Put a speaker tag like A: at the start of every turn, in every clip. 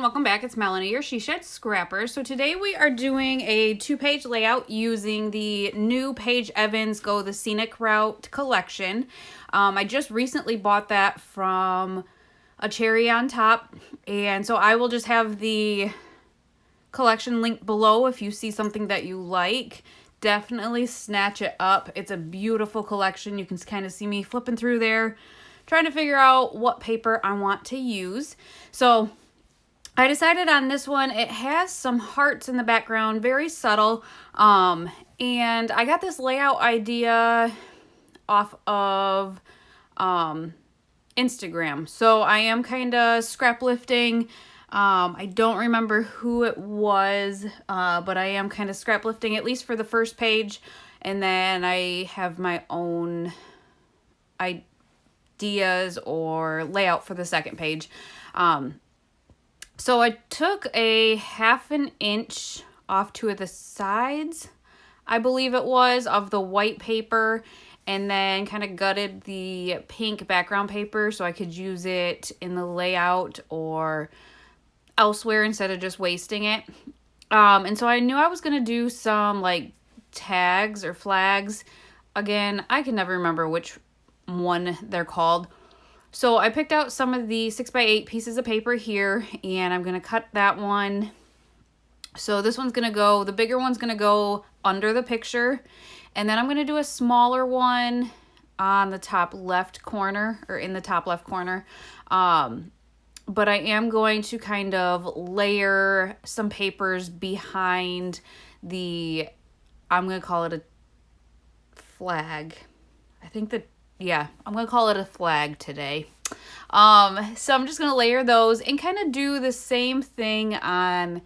A: welcome back. It's Melanie, your She Shed Scrapper. So today we are doing a 2-page layout using the new Paige Evans Go the Scenic Route collection. I just recently bought that from a cherry on top, and so I will just have the collection link below. If you see something that you like, definitely snatch it up. It's a beautiful collection. You can kind of see me flipping through there, trying to figure out what paper I want to use. So I decided on this one. It has some hearts in the background, very subtle. And I got this layout idea off of Instagram. So I am kind of scrap lifting. I don't remember who it was, but I am kind of scrap lifting, at least for the first page. And then I have my own ideas or layout for the second page. So I took a 1/2 inch off two of the sides, I believe it was, of the white paper, and then kind of gutted the pink background paper so I could use it in the layout or elsewhere instead of just wasting it. And so I knew I was going to do some like tags or flags. Again, I can never remember which one they're called. So I picked out some of the 6x8 pieces of paper here, and I'm going to cut that one. So this one's going to go, the bigger one's going to go under the picture, and then I'm going to do a smaller one on the top left corner, or in the top left corner. But I am going to kind of layer some papers behind the, I'm going to call it a flag. I think that, yeah, I'm going to call it a flag today. So I'm just going to layer those and kind of do the same thing on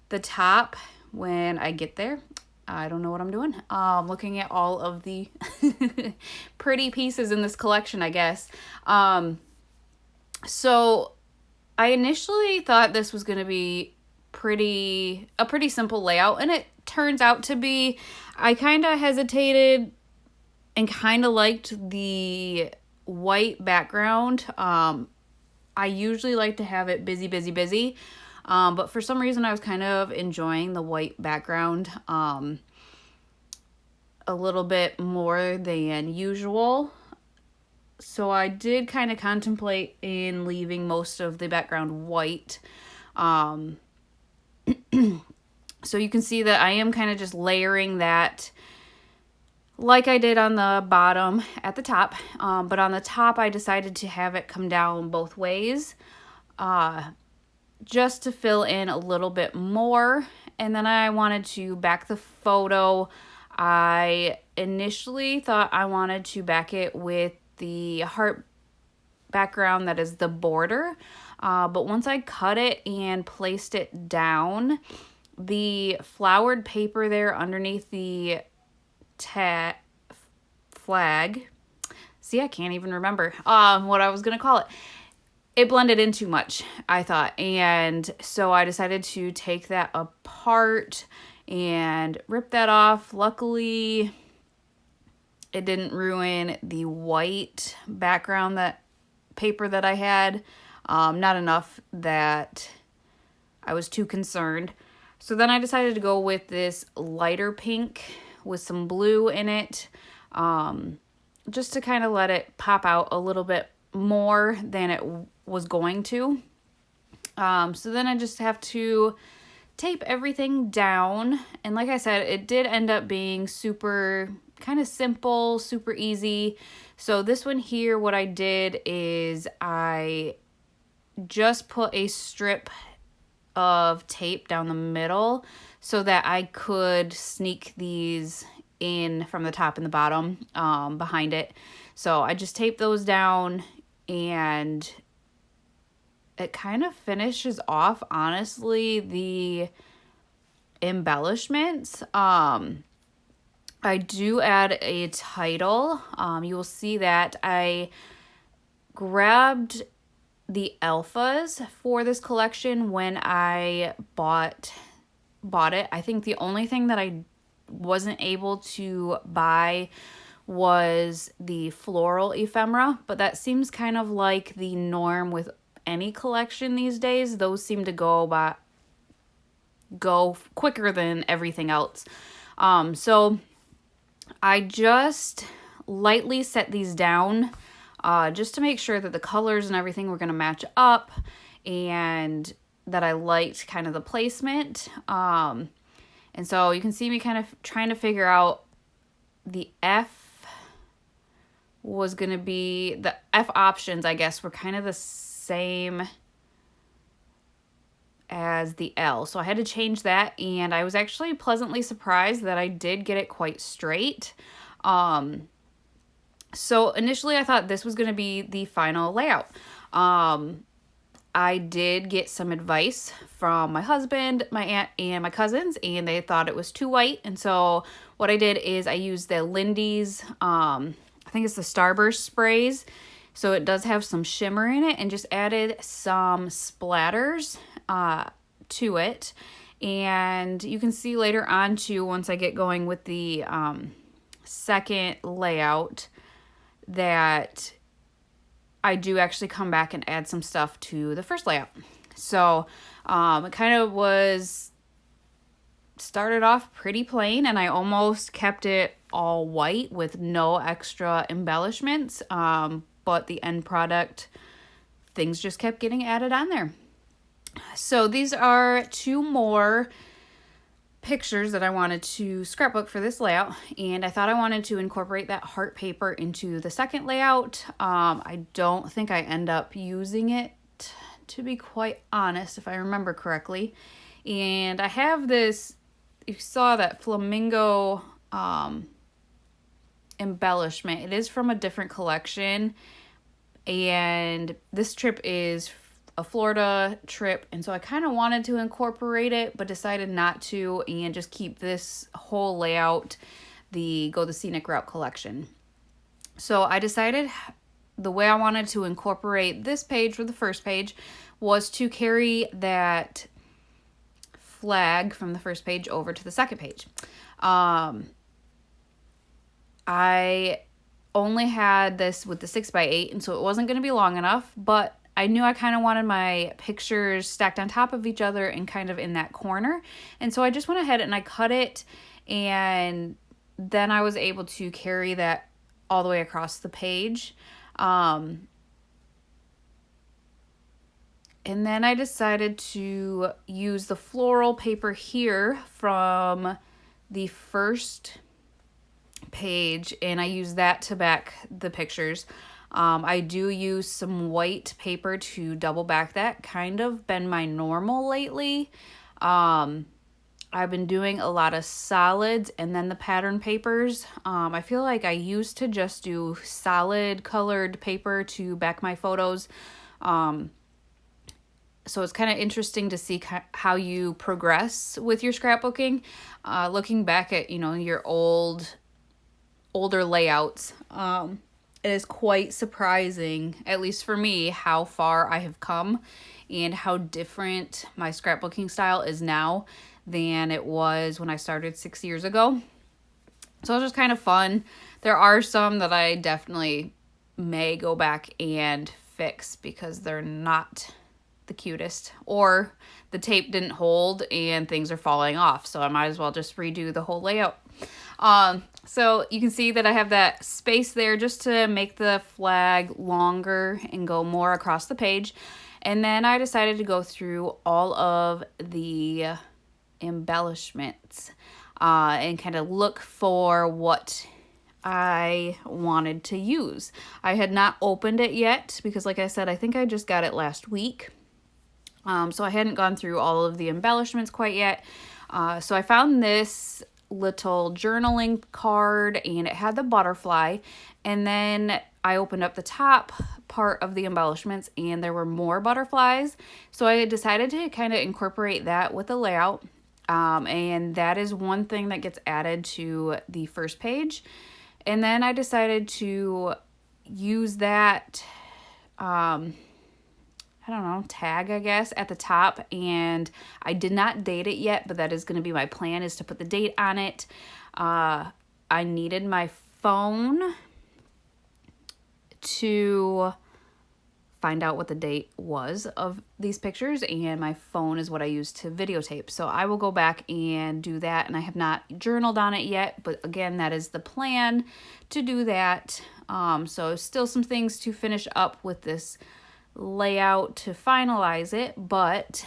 A: the top when I get there. I don't know what I'm doing. Looking at all of the pretty pieces in this collection, I guess. So I initially thought this was going to be a pretty simple layout, and it turns out to be. I kind of hesitated and kind of liked the white background. I usually like to have it busy, but for some reason I was kind of enjoying the white background a little bit more than usual. So I did kind of contemplate in leaving most of the background white. So you can see that I am kind of just layering that like I did on the bottom at the top. But on the top, I decided to have it come down both ways just to fill in a little bit more. And then I wanted to back the photo. I initially thought I wanted to back it with the heart background that is the border. But once I cut it and placed it down, the flowered paper there underneath the flag. See, I can't even remember what I was going to call it. It blended in too much, I thought. And so I decided to take that apart and rip that off. Luckily, it didn't ruin the white background paper that I had. Not enough that I was too concerned. So then I decided to go with this lighter pink with some blue in it, just to kind of let it pop out a little bit more than it was going to. So then I just have to tape everything down. And like I said, it did end up being super kind of simple, super easy. So this one here, what I did is I just put a strip of tape down the middle so that I could sneak these in from the top and the bottom behind it. So I just taped those down, and it kind of finishes off, honestly, the embellishments. I do add a title. You will see that I grabbed the alphas for this collection when I bought it. I think the only thing that I wasn't able to buy was the floral ephemera, but that seems kind of like the norm with any collection these days. Those seem to go quicker than everything else. So I just lightly set these down just to make sure that the colors and everything were going to match up, and that I liked kind of the placement. And so you can see me kind of trying to figure out the F options, I guess, were kind of the same as the L. So I had to change that, and I was actually pleasantly surprised that I did get it quite straight. So initially I thought this was going to be the final layout. I did get some advice from my husband, my aunt, and my cousins, and they thought it was too white. And so what I did is I used the Lindy's, I think it's the Starburst sprays. So it does have some shimmer in it, and just added some splatters to it. And you can see later on too, once I get going with the second layout, that I do actually come back and add some stuff to the first layout. So it kind of started off pretty plain, and I almost kept it all white with no extra embellishments. But the end product, things just kept getting added on there. So these are 2 more pictures that I wanted to scrapbook for this layout, and I thought I wanted to incorporate that heart paper into the second layout. I don't think I end up using it, to be quite honest, if I remember correctly. And I have this, you saw that flamingo embellishment. It is from a different collection, and this trip is a Florida trip, and so I kind of wanted to incorporate it, but decided not to, and just keep this whole layout the Scenic route collection. So I decided the way I wanted to incorporate this page for the first page was to carry that flag from the first page over to the second page. I only had this with the 6x8, and so it wasn't going to be long enough, but I knew I kind of wanted my pictures stacked on top of each other and kind of in that corner. And so I just went ahead and I cut it, and then I was able to carry that all the way across the page. And then I decided to use the floral paper here from the first page, and I use that to back the pictures. I do use some white paper to double back that, kind of been my normal lately. I've been doing a lot of solids and then the pattern papers. I feel like I used to just do solid colored paper to back my photos. So it's kind of interesting to see how you progress with your scrapbooking. Looking back at, your older layouts, it is quite surprising, at least for me, how far I have come and how different my scrapbooking style is now than it was when I started 6 years ago. So it's just kind of fun. There are some that I definitely may go back and fix because they're not the cutest, or the tape didn't hold and things are falling off, so I might as well just redo the whole layout. So you can see that I have that space there just to make the flag longer and go more across the page. And then I decided to go through all of the embellishments and kind of look for what I wanted to use. I had not opened it yet because, like I said, I think I just got it last week. So I hadn't gone through all of the embellishments quite yet. So I found this little journaling card, and it had the butterfly, and then I opened up the top part of the embellishments and there were more butterflies. So I decided to kind of incorporate that with the layout, and that is one thing that gets added to the first page. And then I decided to use that tag, I guess, at the top, and I did not date it yet, but that is going to be my plan, is to put the date on it. I needed my phone to find out what the date was of these pictures, and my phone is what I use to videotape. So I will go back and do that, and I have not journaled on it yet, but again, that is the plan, to do that. So still some things to finish up with this layout to finalize it, but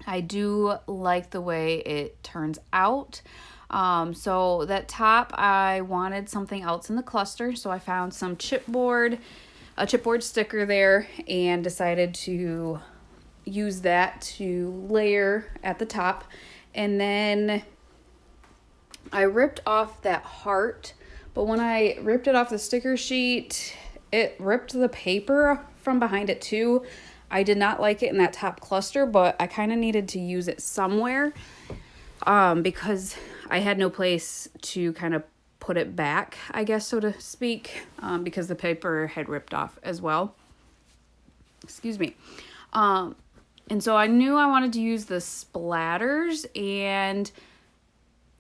A: I do like the way it turns out. So that top, I wanted something else in the cluster, so I found some a chipboard sticker there, and decided to use that to layer at the top. And then I ripped off that heart, but when I ripped it off the sticker sheet, it ripped the paper from behind it too. I did not like it in that top cluster, but I kind of needed to use it somewhere because I had no place to kind of put it back, I guess, so to speak, because the paper had ripped off as well. Excuse me. And so I knew I wanted to use the splatters, and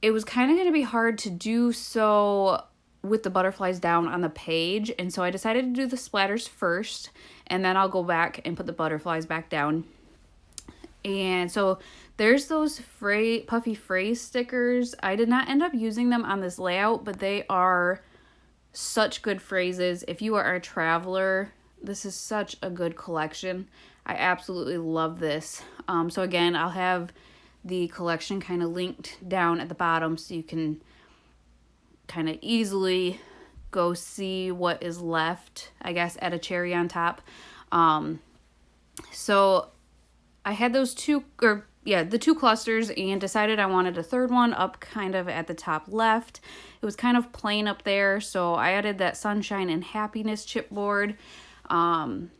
A: it was kind of going to be hard to do so with the butterflies down on the page. And so I decided to do the splatters first, and then I'll go back and put the butterflies back down. And so there's those puffy phrase stickers. I did not end up using them on this layout, but they are such good phrases. If you are a traveler, this is such a good collection. I absolutely love this. So again, I'll have the collection kind of linked down at the bottom, so you can kind of easily go see what is left, I guess, at a cherry on top. So I had the two clusters, and decided I wanted a third one up kind of at the top left. It was kind of plain up there, so I added that sunshine and happiness chipboard. And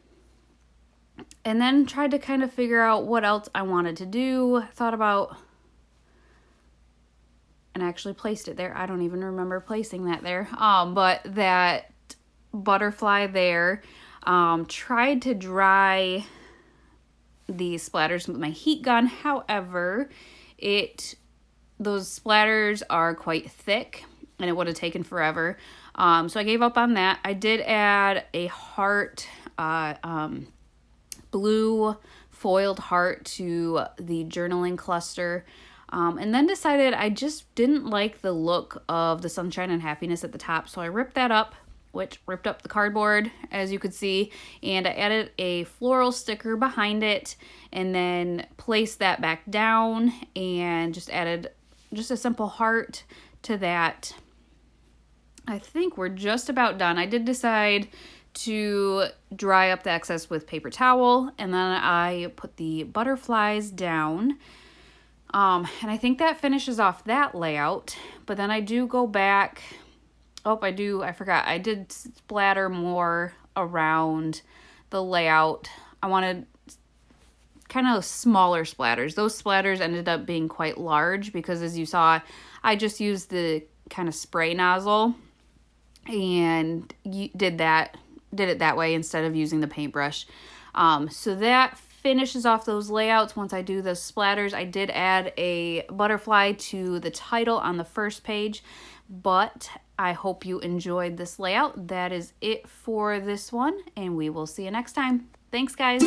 A: then tried to kind of figure out what else I wanted to do. Thought about, and actually placed it there. I don't even remember placing that there. But that butterfly there, tried to dry the splatters with my heat gun. However, those splatters are quite thick, and it would have taken forever. So I gave up on that. I did add a heart, blue foiled heart to the journaling cluster. And then decided I just didn't like the look of the sunshine and happiness at the top. So I ripped that up, which ripped up the cardboard, as you could see. And I added a floral sticker behind it, and then placed that back down, and just added just a simple heart to that. I think we're just about done. I did decide to dry up the excess with paper towel, and then I put the butterflies down. And I think that finishes off that layout, but then I do go back. I forgot. I did splatter more around the layout. I wanted kind of smaller splatters. Those splatters ended up being quite large because, as you saw, I just used the kind of spray nozzle and did it that way instead of using the paintbrush. So that finishes off those layouts. Once I do the splatters, I did add a butterfly to the title on the first page, but I hope you enjoyed this layout. That is it for this one, and we will see you next time. Thanks, guys.